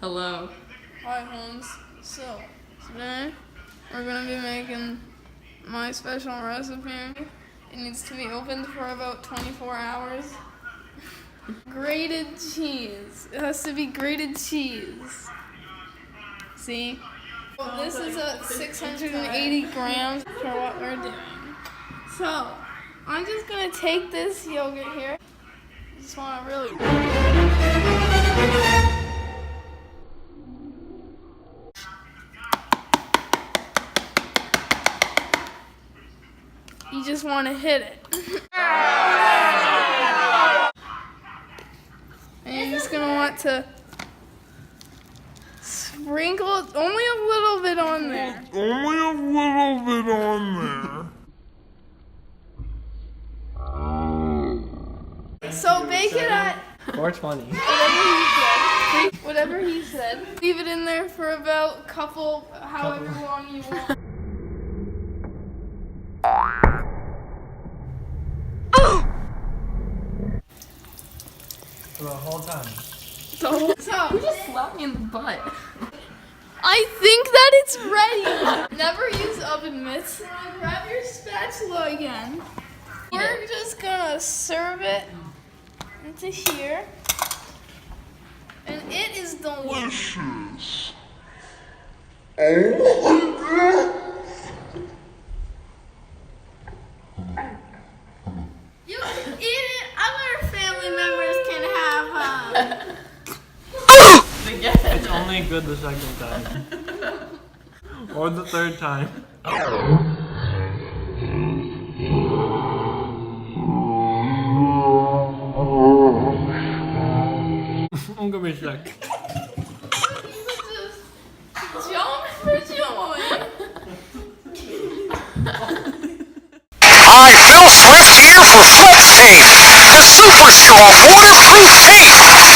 Hello. Hi, Holmes. So, today we're gonna be making my special recipe. It needs to be opened for about 24 hours. Grated cheese. It has to be grated cheese. See? Well, this is at 680 grams for what we're doing. So, I'm just gonna take this yogurt here. Just wanna really... You just want to hit it. And you're just going to want to sprinkle only a little bit on there. Only a little bit on there. So bake it at 420. whatever he said. Leave it in there for about however long you want. For the whole time. So You just slapped me in the butt. I think that it's ready. Never use oven mitts. Now grab your spatula again. We're just gonna serve it into here. And it is delicious. You can eat it. Other family members can have It's only good the second time. Or the third time. I'm gonna be sick. just jump for joy. Hi, Phil Swift here for Flex Tape, the superhero waterproof tape.